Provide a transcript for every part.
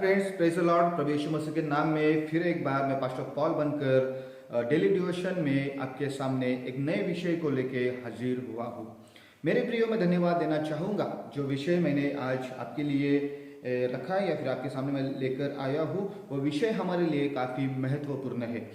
Friends, praise the lord. प्रभु यीशु मसीह के नाम में फिर एक बार मैं पास्टर पॉल बनकर डेली डिवोशन में आपके सामने एक नए विषय को लेके हाजिर हुआ हूँ। मेरे प्रियो, मैं धन्यवाद देना चाहूँगा जो विषय मैंने आज आपके लिए रखा है या फिर आपके सामने मैं लेकर आया हूँ, वो विषय हमारे लिए काफ़ी महत्वपूर्ण है।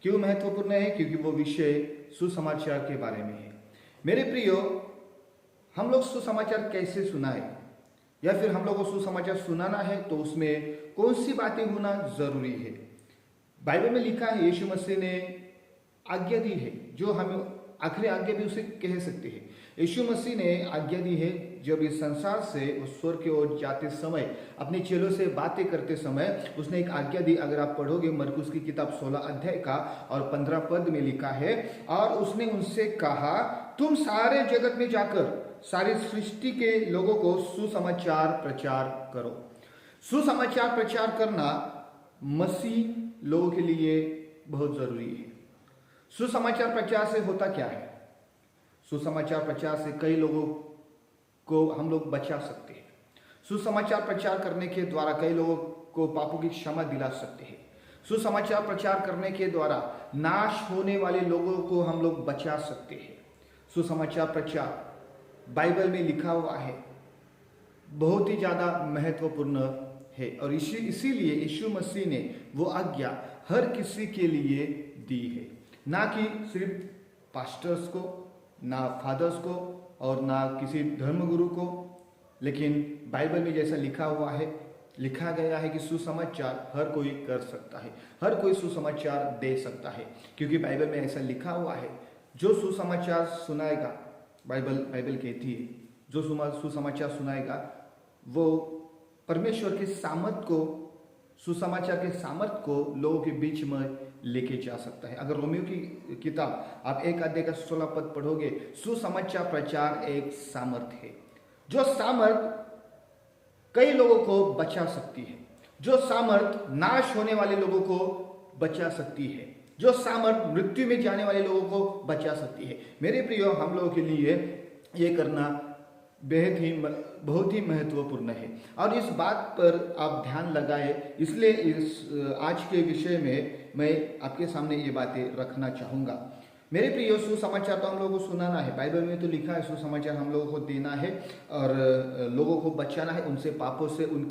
क्यों महत्वपूर्ण है? क्योंकि वो विषय सुसमाचार के बारे में है। मेरे प्रियो, हम लोग सुसमाचार कैसे सुनाए या फिर हम लोग को सुसमाचार सुनाना है तो उसमें कौन सी बातें होना जरूरी है? बाइबल में लिखा है, यीशु मसीह ने आज्ञा दी है, जो हम आखिरी आज्ञा भी उसे कह सकते हैं। यीशु मसीह ने आज्ञा दी है, जब इस संसार से उस स्वर्ग की ओर जाते समय अपने चेलों से बातें करते समय उसने एक आज्ञा दी। अगर आप पढ़ोगे मरकुस की किताब 16 अध्याय का और 15 पद में लिखा है, और उसने उनसे कहा, तुम सारे जगत में जाकर सारी सृष्टि के लोगों को सुसमाचार प्रचार करो। सुसमाचार प्रचार करना मसीह लोगों के लिए बहुत जरूरी है। सुसमाचार प्रचार से होता क्या है? सुसमाचार प्रचार से कई लोगों को हम लोग बचा सकते हैं। सुसमाचार प्रचार करने के द्वारा कई लोगों को पापों की क्षमा दिला सकते हैं। सुसमाचार प्रचार करने के द्वारा नाश होने वाले लोगों को हम लोग बचा सकते हैं। सुसमाचार प्रचार बाइबल में लिखा हुआ है, बहुत ही ज्यादा महत्वपूर्ण है, और इसीलिए यीशु मसीह ने वो आज्ञा हर किसी के लिए दी है, ना कि सिर्फ पास्टर्स को, ना फादर्स को और ना किसी धर्मगुरु को। लेकिन बाइबल में जैसा लिखा हुआ है, लिखा गया है कि सुसमाचार हर कोई कर सकता है, हर कोई सुसमाचार दे सकता है, क्योंकि बाइबल में ऐसा लिखा हुआ है, जो सुसमाचार सुनाएगा, बाइबल कहती है, जो सुसमाचार सुनाएगा वो परमेश्वर के सामर्थ को, सुसमाचार के सामर्थ को लोगों के बीच में लेके जा सकता है। अगर रोमियो की किताब आप 1 अध्याय का 16 पद पढ़ोगे, सुसमाचार प्रचार एक सामर्थ है, जो सामर्थ कई लोगों को बचा सकती है, जो सामर्थ नाश होने वाले लोगों को बचा सकती है, जो सामर्थ मृत्यु में जाने वाले लोगों को बचा सकती है। मेरे प्रियो, हम लोगों के लिए ये करना बहुत ही महत्वपूर्ण है, और इस बात पर आप ध्यान लगाए। इसलिए इस आज के विषय में मैं आपके सामने ये बातें रखना चाहूँगा। मेरे प्रियो, सुसमाचार तो हम लोगों को सुनाना है। बाइबल में तो लिखा है सुसमाचार हम लोगों को देना है और लोगों को बचाना है, उनके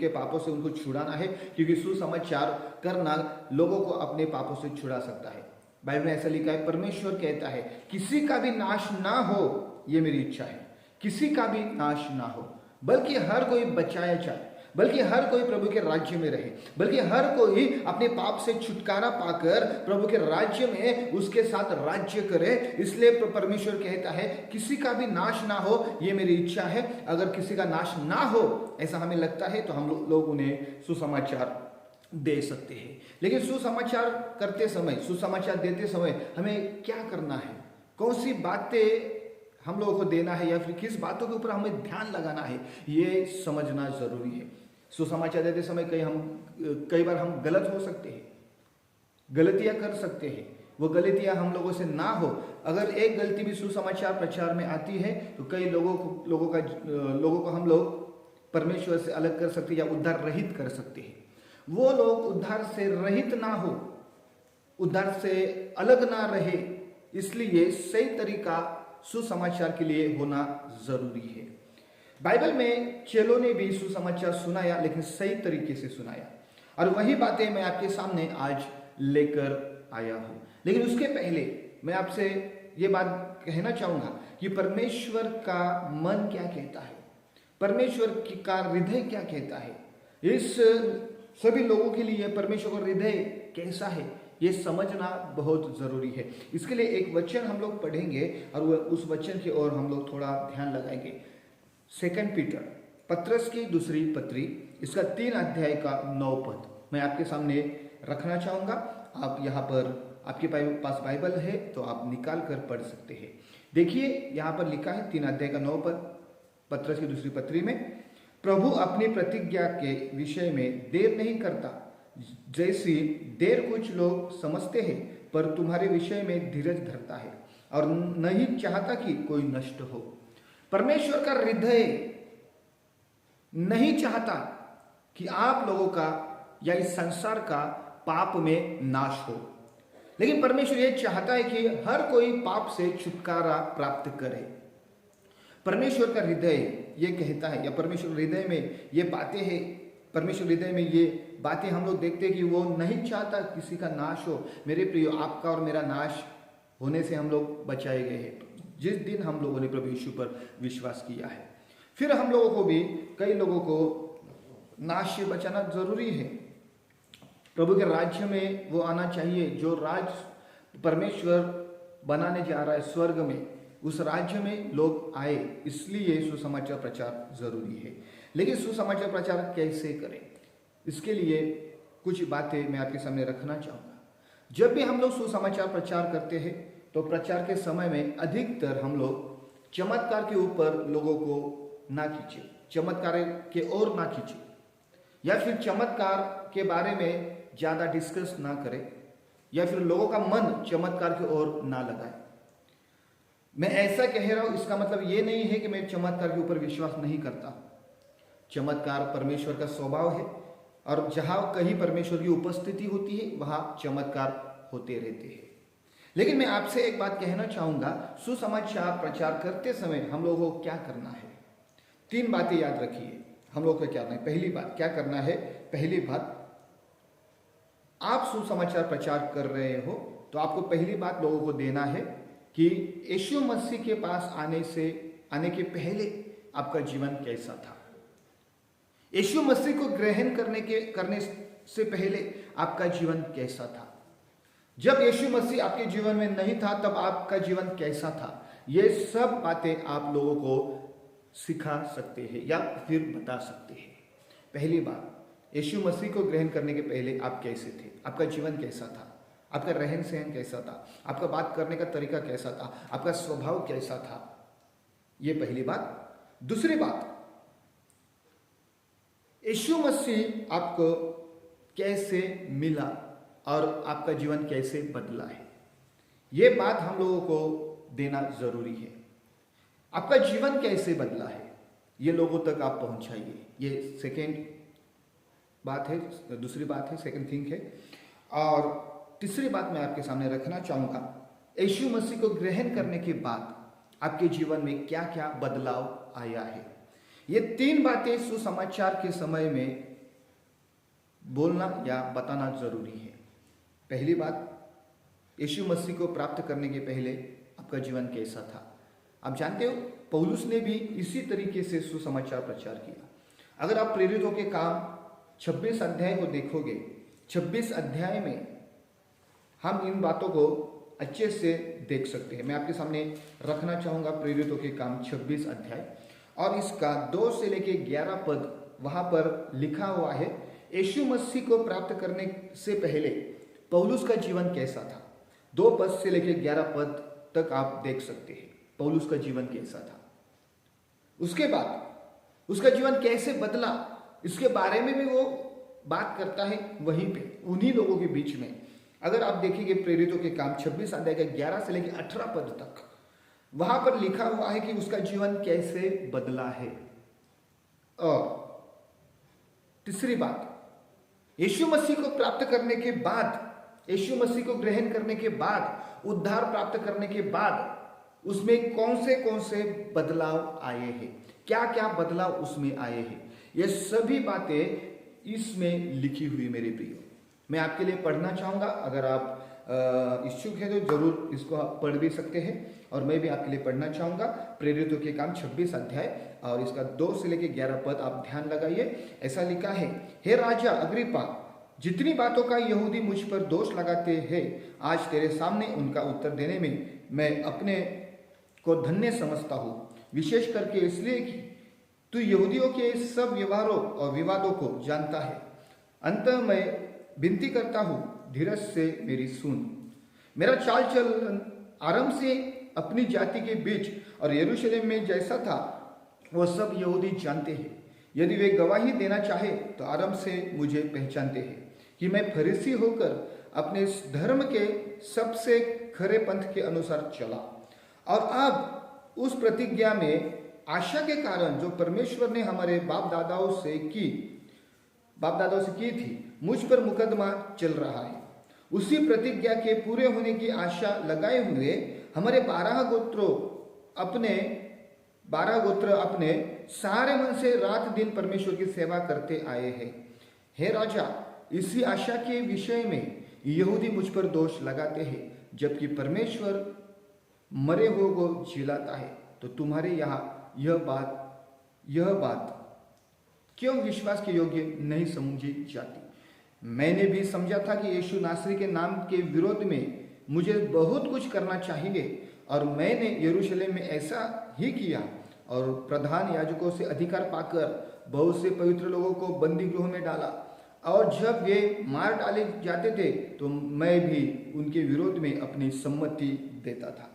पापों से उनको छुड़ाना है, क्योंकि सुसमाचार करना लोगों को अपने पापों से छुड़ा सकता है। बाइबल में ऐसा लिखा है, परमेश्वर कहता है, किसी का भी नाश ना हो, ये मेरी इच्छा है, किसी का भी नाश ना हो, बल्कि हर कोई बचाया जाए, बल्कि हर कोई प्रभु के राज्य में रहे, बल्कि हर कोई अपने पाप से छुटकारा पाकर प्रभु के राज्य में उसके साथ राज्य करे। इसलिए परमेश्वर कहता है, किसी का भी नाश ना हो, ये मेरी इच्छा है। अगर किसी का नाश ना हो ऐसा हमें लगता है तो हम लोग उन्हें सुसमाचार दे सकते हैं। लेकिन सुसमाचार करते समय, सुसमाचार देते समय हमें क्या करना है? कौन सी बातें हम लोगों को देना है या फिर किस बातों के ऊपर हमें ध्यान लगाना है, ये समझना जरूरी है। सुसमाचार देते समय कई बार हम गलत हो सकते हैं, गलतियां कर सकते हैं। वो गलतियां हम लोगों से ना हो। अगर एक गलती भी सुसमाचार प्रचार में आती है तो कई लोगों को हम लोग परमेश्वर से अलग कर सकते हैं या उद्धार रहित कर सकते हैं। वो लोग उद्धार से रहित ना हो, उद्धार से अलग ना रहे, इसलिए सही तरीका सुसमाचार के लिए होना जरूरी है। बाइबल में चेलों ने भी सुसमाचार सुनाया, लेकिन सही तरीके से सुनाया, और वही बातें मैं आपके सामने आज लेकर आया हूं। लेकिन उसके पहले मैं आपसे ये बात कहना चाहूंगा कि परमेश्वर का मन क्या कहता है, परमेश्वर का हृदय क्या कहता है। इस सभी लोगों के लिए परमेश्वर का हृदय कैसा है, ये समझना बहुत जरूरी है। इसके लिए एक वचन हम लोग पढ़ेंगे और उस वचन की ओर हम लोग थोड़ा ध्यान लगाएंगे। 2 पीटर, पत्रस की दूसरी पत्री, इसका 3 अध्याय का 9 पद मैं आपके सामने रखना चाहूंगा। आप यहाँ पर, आपके पास बाइबल है तो आप निकाल कर पढ़ सकते हैं। देखिए, यहाँ पर लिखा है 3 अध्याय का 9 पद, पत्रस की दूसरी पत्री में, प्रभु अपनी प्रतिज्ञा के विषय में देर नहीं करता, जैसी देर कुछ लोग समझते हैं, पर तुम्हारे विषय में धीरज धरता है और नहीं चाहता कि कोई नष्ट हो। परमेश्वर का हृदय नहीं चाहता कि आप लोगों का या इस संसार का पाप में नाश हो। लेकिन परमेश्वर यह चाहता है कि हर कोई पाप से छुटकारा प्राप्त करे। परमेश्वर का हृदय ये कहता है, या परमेश्वर हृदय में ये बातें हैं, परमेश्वर हृदय में ये बातें हम लोग देखते हैं कि वो नहीं चाहता किसी का नाश हो। मेरे प्रिय, आपका और मेरा नाश होने से हम लोग बचाए गए हैं जिस दिन हम लोगों ने प्रभु यीशु पर विश्वास किया है। फिर हम लोगों को भी, कई लोगों को नाश से बचाना जरूरी है। प्रभु के राज्य में वो आना चाहिए जो राज्य परमेश्वर बनाने जा रहा है स्वर्ग में, उस राज्य में लोग आए। इसलिए सुसमाचार प्रचार जरूरी है। लेकिन सुसमाचार प्रचार कैसे करें, इसके लिए कुछ बातें मैं आपके सामने रखना चाहूँगा। जब भी हम लोग सुसमाचार प्रचार करते हैं तो प्रचार के समय में अधिकतर हम लोग चमत्कार के ऊपर लोगों को ना खींचे, चमत्कार के ओर ना खींचे, या फिर चमत्कार के बारे में ज़्यादा डिस्कस ना करें, या फिर लोगों का मन चमत्कार की ओर ना लगाए। मैं ऐसा कह रहा हूं, इसका मतलब ये नहीं है कि मैं चमत्कार के ऊपर विश्वास नहीं करता। चमत्कार परमेश्वर का स्वभाव है, और जहां कहीं परमेश्वर की उपस्थिति होती है वहां चमत्कार होते रहते हैं। लेकिन मैं आपसे एक बात कहना चाहूंगा, सुसमाचार प्रचार करते समय हम लोगों को क्या करना है। 3 बातें याद रखिए हम लोग को क्या करना है। पहली बात क्या करना है, पहली बात, आप सुसमाचार प्रचार कर रहे हो तो आपको पहली बात लोगों को देना है कि यीशु मसीह के पास आने के पहले आपका जीवन कैसा था। यीशु मसीह को ग्रहण करने से पहले आपका जीवन कैसा था। जब यीशु मसीह आपके जीवन में नहीं था तब आपका जीवन कैसा था। ये सब बातें आप लोगों को सिखा सकते हैं या फिर बता सकते हैं। पहली बात, यीशु मसीह को ग्रहण करने के पहले आप कैसे थे, आपका जीवन कैसा था, आपका रहन सहन कैसा था, आपका बात करने का तरीका कैसा था, आपका स्वभाव कैसा था। ये पहली बात। दूसरी बात, यीशु मसीह आपको कैसे मिला और आपका जीवन कैसे बदला है, ये बात हम लोगों को देना जरूरी है। आपका जीवन कैसे बदला है ये लोगों तक आप पहुंचाइए। ये सेकेंड बात है, दूसरी बात है, सेकेंड थिंग है। और तीसरी बात मैं आपके सामने रखना चाहूंगा, यीशु मसीह को ग्रहण करने के बाद आपके जीवन में क्या क्या बदलाव आया है। ये 3 बातें सुसमाचार के समय में बोलना या बताना जरूरी है। पहली बात, यीशु मसीह को प्राप्त करने के पहले आपका जीवन कैसा था। आप जानते हो पौलुस ने भी इसी तरीके से सुसमाचार प्रचार किया। अगर आप प्रेरितों के काम 26 अध्याय को देखोगे, 26 अध्याय में हम इन बातों को अच्छे से देख सकते हैं। मैं आपके सामने रखना चाहूंगा प्रेरितों के काम 26 अध्याय, और इसका 2 से लेके 11 पद वहां पर लिखा हुआ है। यीशु मसीह को प्राप्त करने से पहले पौलुस का जीवन कैसा था। 2 पद से लेके 11 पद तक आप देख सकते हैं पौलुस का जीवन कैसा था। उसके बाद उसका जीवन कैसे बदला, इसके बारे में भी वो बात करता है वहीं पे, उन्हीं लोगों के बीच में। अगर आप देखेंगे प्रेरितों के काम 26 अध्याय के 11 से लेकर 18 पद तक, वहां पर लिखा हुआ है कि उसका जीवन कैसे बदला है। और तीसरी बात, यीशु मसीह को प्राप्त करने के बाद, यीशु मसीह को ग्रहण करने के बाद, उद्धार प्राप्त करने के बाद उसमें कौन से बदलाव आए हैं, क्या क्या बदलाव उसमें आए हैं। ये सभी बातें इसमें लिखी हुई मेरे प्रियो। मैं आपके लिए पढ़ना चाहूंगा, अगर आप इच्छुक हैं तो जरूर इसको आप पढ़ भी सकते हैं, और मैं भी आपके लिए पढ़ना चाहूंगा प्रेरितों के काम 26 अध्याय और इसका 2 से लेकर 11 पद आप ध्यान लगाइए। ऐसा लिखा है, हे राजा अग्रिप्पा, जितनी बातों का यहूदी मुझ पर दोष लगाते हैं, आज तेरे सामने उनका उत्तर देने में मैं अपने को धन्य समझता हूँ, विशेष करके इसलिए कि तू यहूदियों के सब व्यवहारों और विवादों को जानता है। अंततः मैं विनती करता हूँ, धीरज से मेरी सुन। मेरा चाल चलन आरंभ से अपनी जाति के बीच और यरूशलेम में जैसा था वह सब यहूदी जानते हैं। यदि वे गवाही देना चाहे तो आरंभ से मुझे पहचानते हैं कि मैं फरीसी होकर अपने धर्म के सबसे खरे पंथ के अनुसार चला, और अब उस प्रतिज्ञा में आशा के कारण जो परमेश्वर ने हमारे बाप दादाओं से की बाप दादाओं से की थी, मुझ पर मुकदमा चल रहा है। उसी प्रतिज्ञा के पूरे होने की आशा लगाए हुए हमारे 12 गोत्र अपने सारे मन से रात दिन परमेश्वर की सेवा करते आए हैं। हे राजा, इसी आशा के विषय में यहूदी मुझ पर दोष लगाते हैं, जबकि परमेश्वर मरे हुए को जिलाता है। तो तुम्हारे यहाँ यह बात क्यों विश्वास के योग्य नहीं समझी जाती? मैंने भी समझा था कि यीशु नासरी के नाम के विरोध में मुझे बहुत कुछ करना चाहिए, और मैंने यरूशलेम में ऐसा ही किया और प्रधान याजकों से अधिकार पाकर बहुत से पवित्र लोगों को बंदी गृह में डाला। और जब वे मार डाले जाते थे तो मैं भी उनके विरोध में अपनी सम्मति देता था।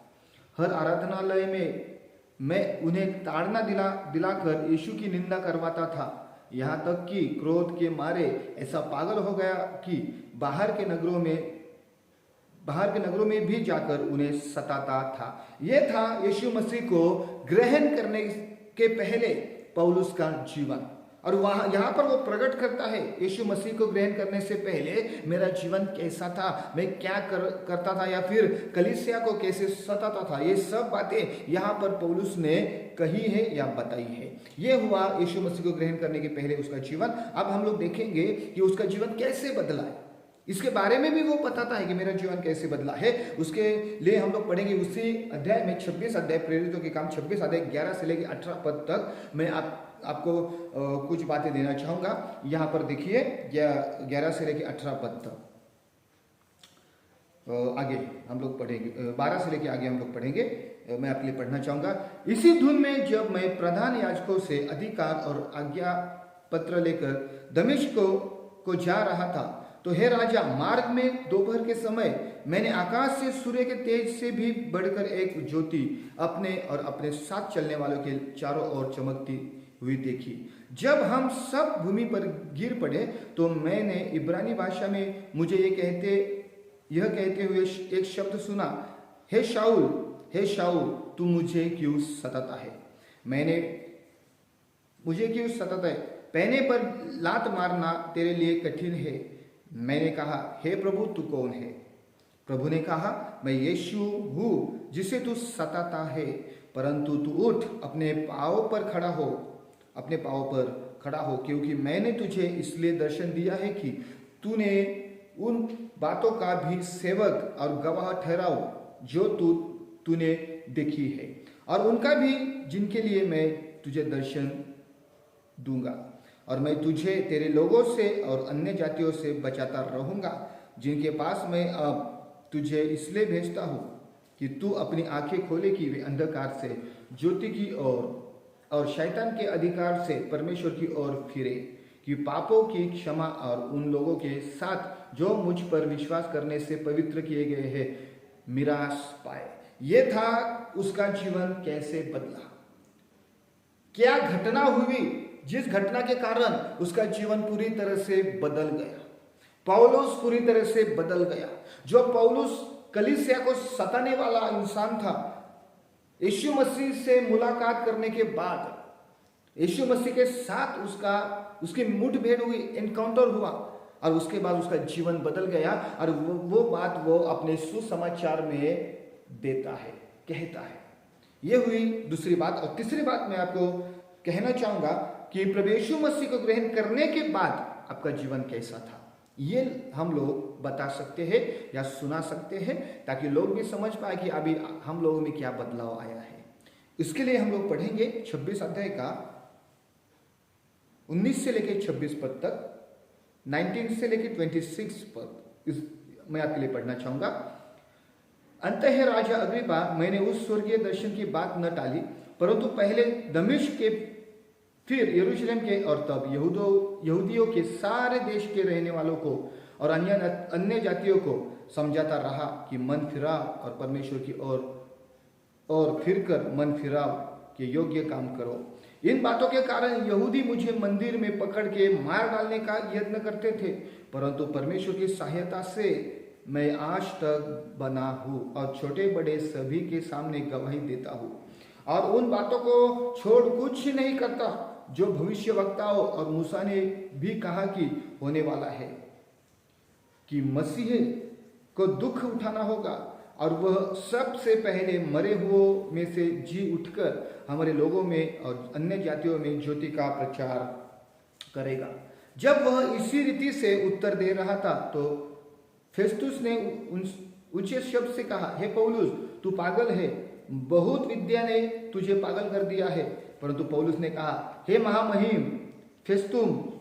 हर आराधनालय में मैं उन्हें ताड़ना दिलाकर यीशु की निंदा करवाता था, यहाँ तक कि क्रोध के मारे ऐसा पागल हो गया कि बाहर के नगरों में भी जाकर उन्हें सताता था। यह था यीशु मसीह को ग्रहण करने के पहले पौलुस का जीवन। और यहाँ पर वो प्रकट करता है यीशु मसीह को ग्रहण करने से पहले मेरा जीवन कैसा था, मैं क्या करता था, या फिर कलीसिया को कैसे सताता था। ये सब बातें यहाँ पर पौलुस ने कही है या बताई है। ये हुआ यीशु मसीह को ग्रहण करने के पहले उसका जीवन। अब हम लोग देखेंगे कि उसका जीवन कैसे बदला है। इसके बारे में भी वो बताता है कि मेरा जीवन कैसे बदला है। उसके लिए हम लोग पढ़ेंगे उसी अध्याय में 26 अध्याय, प्रेरितों के काम 26 अध्याय 11 से लेकर 18 पद तक मैं आपको कुछ बातें देना चाहूंगा। यहाँ पर देखिए 11 से लेकर 18 पद तक आगे हम लोग पढ़ेंगे, 12 से लेकर आगे हम लोग पढ़ेंगे। मैं आपके लिए पढ़ना चाहूंगा। इसी धुन में जब मैं प्रधान याजकों से अधिकार और आज्ञा पत्र लेकर दमिश्क को जा रहा था, तो हे राजा, मार्ग में दोपहर के समय मैंने आकाश से सूर्य के तेज से भी बढ़कर एक ज्योति अपने और अपने साथ चलने वालों के चारों ओर चमकती हुई देखी। जब हम सब भूमि पर गिर पड़े तो मैंने इब्रानी भाषा में मुझे यह कहते हुए एक शब्द सुना, हे शाऊल, तू मुझे क्यों सताता है? मुझे क्यों सताता है? पहने पर लात मारना तेरे लिए कठिन है। मैंने कहा, हे प्रभु, तू कौन है? प्रभु ने कहा, मैं यीशु हूँ जिसे तू सताता है। परंतु तू उठ, अपने पाँव पर खड़ा हो, क्योंकि मैंने तुझे इसलिए दर्शन दिया है कि तूने उन बातों का भी सेवक और गवाह ठहराओ जो तूने देखी है, और उनका भी जिनके लिए मैं तुझे दर्शन दूंगा। और मैं तुझे तेरे लोगों से और अन्य जातियों से बचाता रहूंगा, जिनके पास मैं अब तुझे इसलिए भेजता हूँ कि तू अपनी आंखें खोले कि वे अंधकार से ज्योति की ओर और शैतान के अधिकार से परमेश्वर की ओर फिरे, कि पापों की क्षमा और उन लोगों के साथ जो मुझ पर विश्वास करने से पवित्र किए गए हैं मिरास पाए। ये था उसका जीवन कैसे बदला, क्या घटना हुई जिस घटना के कारण उसका जीवन पूरी तरह से बदल गया। पौलुस पूरी तरह से बदल गया। जो पौलुस कलीसिया को सताने वाला इंसान था, यीशु मसीह से मुलाकात करने के बाद, यीशु मसीह के साथ उसकी मुठभेड़ हुई, एनकाउंटर हुआ, और उसके बाद उसका जीवन बदल गया। और वो बात वो अपने सुसमाचार में देता है, कहता है। ये हुई दूसरी बात। और तीसरी बात मैं आपको कहना चाहूंगा कि प्रभु यीशु मसीह को ग्रहण करने के बाद आपका जीवन कैसा था, ये हम लोग बता सकते हैं या सुना सकते हैं, ताकि लोग भी समझ पाए कि अभी हम लोगों में क्या बदलाव आया है। इसके लिए हम लोग पढ़ेंगे 26 अध्याय का 19 से लेकर 26 पद तक, 19 से लेकर 26 पद मैं आपके लिए पढ़ना चाहूंगा। अंततः राजा अग्रिप्पा, मैंने उस स्वर्गीय दर्शन की बात न टाली, परंतु पहले दमिश्क के, फिर यरूशलेम के, और तब यहूदियों के सारे देश के रहने वालों को और अन्य जातियों को समझाता रहा कि मन फिराव और परमेश्वर की और फिरकर मन फिराव के योग्य काम करो। इन बातों के कारण यहूदी मुझे मंदिर में पकड़ के मार डालने का यत्न करते थे, परंतु परमेश्वर की सहायता से मैं आज तक बना हूँ और छोटे बड़े सभी के सामने गवाही देता हूँ, और उन बातों को छोड़ कुछ नहीं करता। जो भविष्यवक्ताओं और मूसा ने भी कहा कि होने वाला है, कि मसीह को दुख उठाना होगा और वह सबसे पहले मरे हुओं में से जी उठकर हमारे लोगों में और अन्य जातियों में ज्योति का प्रचार करेगा। जब वह इसी रीति से उत्तर दे रहा था तो फेस्तुस ने ऊंचे शब्द से कहा, हे पौलुस, तू पागल है, बहुत विद्या ने तुझे पागल कर दिया है। परंतु पौलुस ने कहा, हे महामहिम फेस्तुस,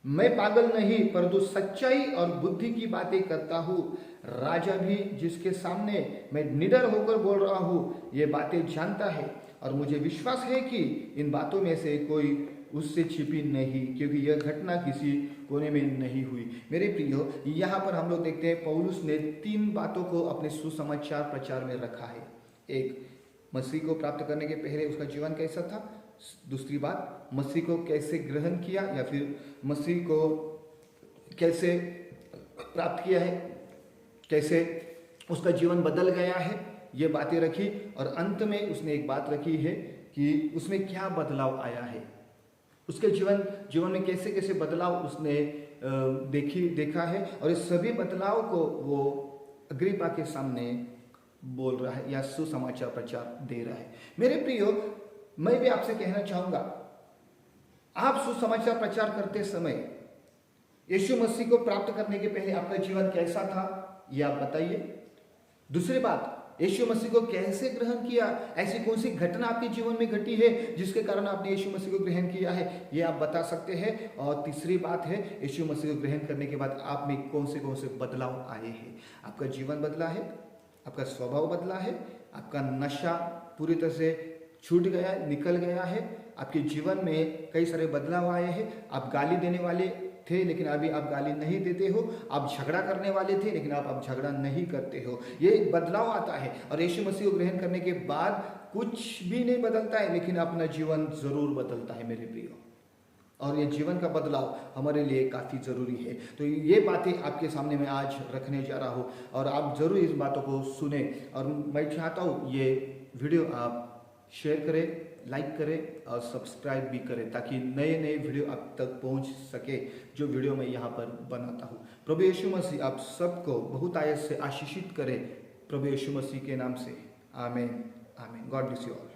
मैं पागल नहीं परंतु सच्चाई और बुद्धि की बातें करता हूँ। राजा भी जिसके सामने मैं निडर होकर बोल रहा हूँ ये बातें जानता है और मुझे विश्वास है कि इन बातों में से कोई उससे छिपी नहीं, क्योंकि यह घटना किसी कोने में नहीं हुई। मेरे प्रियो, यहाँ पर हम लोग देखते हैं पौलुस ने 3 बातों को अपने सुसमाचार प्रचार में रखा है। एक, मसीह को प्राप्त करने के पहले उसका जीवन कैसा था। दूसरी बात, मसीह को कैसे ग्रहण किया या फिर मसीह को कैसे प्राप्त किया है, कैसे उसका जीवन बदल गया है, ये बातें रखी। और अंत में उसने एक बात रखी है कि उसमें क्या बदलाव आया है, उसके जीवन में कैसे कैसे बदलाव उसने देखा है। और इस सभी बदलाव को वो अग्रिप्पा के सामने बोल रहा है या सुसमाचार प्रचार दे रहा है। मेरे प्रियो, मैं भी आपसे कहना चाहूंगा, आप सुसमाचार प्रचार करते समय यीशु मसीह को प्राप्त करने के पहले आपका जीवन कैसा था, यह आप बताइए। दूसरी बात, यीशु मसीह को कैसे ग्रहण किया, ऐसी कौन सी घटना आपके जीवन में घटी है जिसके कारण आपने यीशु मसीह को ग्रहण किया है, ये आप बता सकते हैं। और तीसरी बात है, यीशु मसीह को ग्रहण करने के बाद आप में कौन से बदलाव आए हैं। आपका जीवन बदला है, आपका स्वभाव बदला है, आपका नशा पूरी तरह से छूट गया, निकल गया है, आपके जीवन में कई सारे बदलाव आए हैं। आप गाली देने वाले थे लेकिन अभी आप गाली नहीं देते हो, आप झगड़ा करने वाले थे लेकिन आप झगड़ा नहीं करते हो। ये बदलाव आता है। और यीशु मसीह को ग्रहण करने के बाद कुछ भी नहीं बदलता है लेकिन अपना जीवन जरूर बदलता है मेरे प्रियो। और ये जीवन का बदलाव हमारे लिए काफ़ी ज़रूरी है। तो ये बातें आपके सामने मैं आज रखने जा रहा हूँ और आप ज़रूर इस बातों को सुने। और मैं चाहता हूँ ये वीडियो आप शेयर करें, लाइक करें और सब्सक्राइब भी करें ताकि नए नए वीडियो आप तक पहुंच सके जो वीडियो मैं यहाँ पर बनाता हूँ। प्रभु यीशु मसीह आप सबको बहुत आयत से आशीषित करे, प्रभु यीशु मसीह के नाम से, आमीन आमीन। God bless you all.